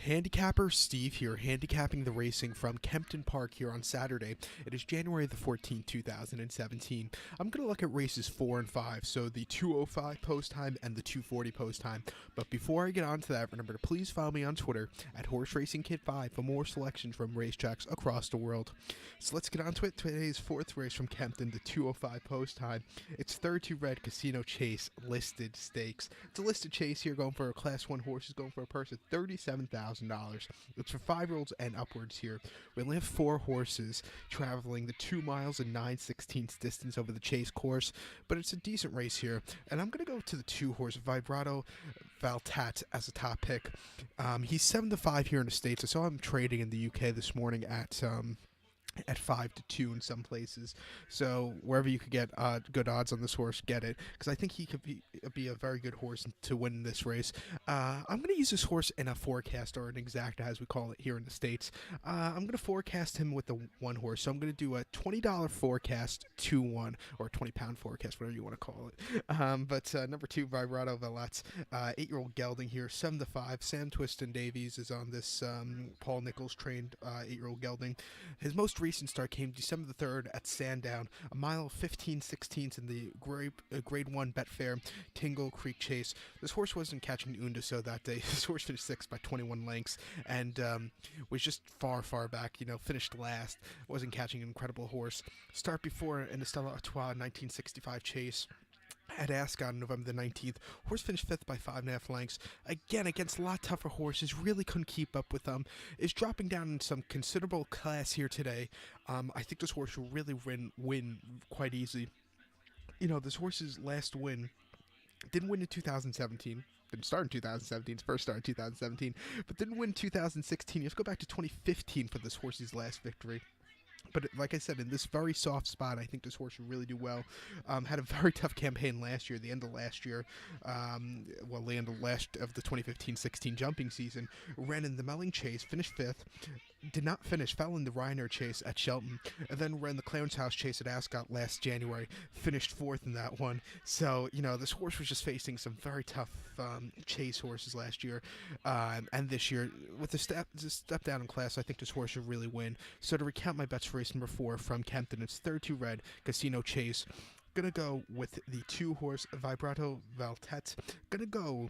Handicapper Steve here, handicapping the racing from Kempton Park here on Saturday. It is January the 14th, 2017. I'm going to look at races 4 and 5, so the 2:05 post time and the 2:40 post time. But before I get on to that, remember to please follow me on Twitter at Horse Racing Kid 5 for more selections from racetracks across the world. So let's get on to it. Today's fourth race from Kempton, the 2:05 post time. It's 32 red Casino Chase listed stakes. It's a listed chase here going for a Class 1 horse, is going for a purse of $37,000. It's for 5-year-olds and upwards here. We only have 4 horses traveling the 2 miles and 9/16 distance over the chase course, but it's a decent race here. And I'm going to go to the 2 horse, Vibrato Valtat, as a top pick. He's 7-5 here in the States. I saw him trading in the UK this morning at 5-2 in some places. So wherever you could get good odds on this horse, get it, because I think he could be a very good horse to win this race. I'm going to use this horse in a forecast, or an exacta as we call it here in the States. I'm going to forecast him with the 1 horse, so I'm going to do a $20 forecast 2-1, or 20-pound forecast, whatever you want to call it. But number 2, Vibrato Valats, 8-year-old gelding here, 7-5. Sam Twiston Davies is on this Paul Nichols trained 8-year-old gelding. His most recent start came December the 3rd at Sandown, a mile 15/16 in the grade 1 Betfair Tingle Creek Chase. This horse wasn't catching Unda so that day. This horse finished 6th by 21 lengths and was just far back, finished last. Wasn't catching an incredible horse. Start before in the Stella Artois 1965 Chase at Ascot on November the 19th. Horse finished 5th by 5.5 lengths. Again, against a lot tougher horses. Really couldn't keep up with them. Is dropping down in some considerable class here today. I think this horse will really win quite easy. This horse's last win didn't win in 2017. Didn't start in 2017. His first start in 2017. But didn't win 2016. You have to go back to 2015 for this horse's last victory. But like I said, in this very soft spot, I think this horse will really do well. Had a very tough campaign last year, the end of last year. The end of the 2015-16 jumping season. Ran in the Melling Chase, finished 5th. Did not finish, fell in the Reiner Chase at Shelton, and then ran the Clarence House Chase at Ascot last January. Finished 4th in that one. So, this horse was just facing some very tough chase horses last year. And this year, with the step down in class, I think this horse should really win. So to recount my bets for race number 4 from Kempton, it's 32 red Casino Chase. Gonna go with the 2 horse Vibrato Valtet. Gonna go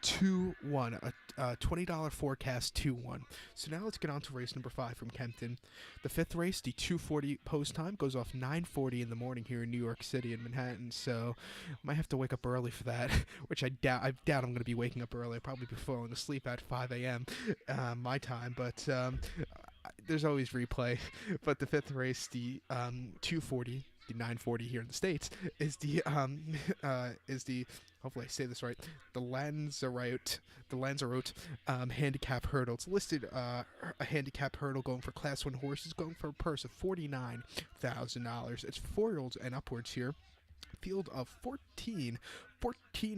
2-1, a $20 forecast 2-1. So now let's get on to race number 5 from Kempton. The 5th race, the 2:40 post time, goes off 9:40 in the morning here in New York City and Manhattan. So might have to wake up early for that, which I doubt I'm going to be waking up early. I'll probably be falling asleep at 5 a.m. My time, but there's always replay. But the 5th race, the 2:40. The 9:40 here in the States is the hopefully I say this right, the Lanzarote handicap hurdle. It's listed a handicap hurdle going for Class 1 horses, going for a purse of $49,000. It's 4-year-olds and upwards here. Field of 14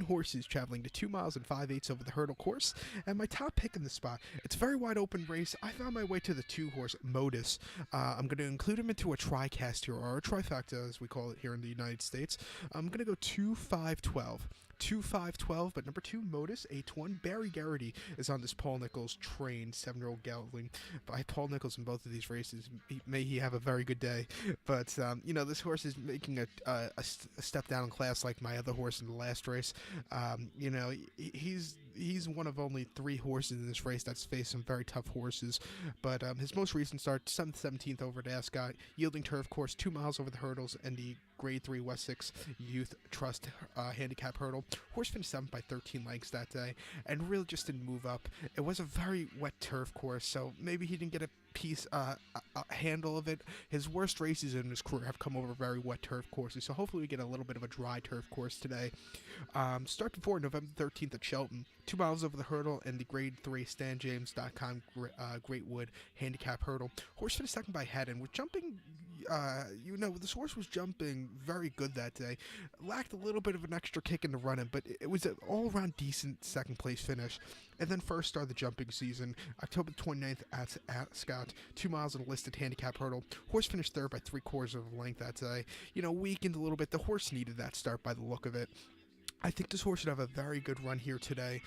horses traveling to 2 miles and 5/8 over the hurdle course. And my top pick in the spot, it's a very wide open race. I found my way to the 2 horse Modus. I'm going to include him into a tri-cast here, or a trifecta as we call it here in the United States. I'm going to go 2-5-12. 2-5-12, but number 2, Modus, 8-1. Barry Garrity is on this Paul Nichols trained 7-year-old gelding by Paul Nichols in both of these races. May he have a very good day. But, this horse is making a step down in class like my other horse in the last race. He's one of only 3 horses in this race that's faced some very tough horses. But his most recent start, 7th, 17th over at Ascot, yielding turf course, 2 miles over the hurdles, and the Grade 3 Wessex Youth Trust handicap hurdle. Horse finished 7th by 13 lengths that day, and really just didn't move up. It was a very wet turf course, so maybe he didn't get a handle of it. His worst races in his career have come over very wet turf courses, so hopefully we get a little bit of a dry turf course today. Start before November 13th at Shelton, 2 miles over the hurdle, and the Grade 3 StanJames.com Great Wood handicap hurdle. Horse finished 2nd by head, and we're jumping. This horse was jumping very good that day. Lacked a little bit of an extra kick in the run-in, but it was an all-around decent second-place finish. And then first start of the jumping season, October 29th at Ascot, 2 miles in a listed handicap hurdle. Horse finished 3rd by 3/4 of a length that day. Weakened a little bit. The horse needed that start by the look of it. I think this horse should have a very good run here today.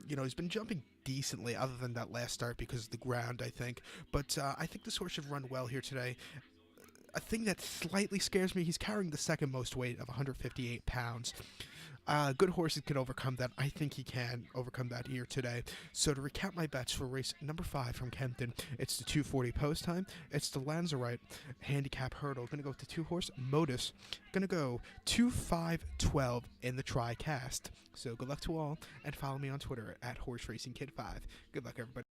He's been jumping decently other than that last start because of the ground, I think. But I think this horse should run well here today. A thing that slightly scares me, he's carrying the second most weight of 158 pounds. Good horses can overcome that. I think he can overcome that here today. So to recap my bets for race number 5 from Kempton, it's the 2:40 post time. It's the Lanzarote Handicap hurdle. Going to go with the 2-horse Modus. Going to go 2-5-12 in the tri-cast. So good luck to all, and follow me on Twitter at HorseRacingKid5. Good luck, everybody.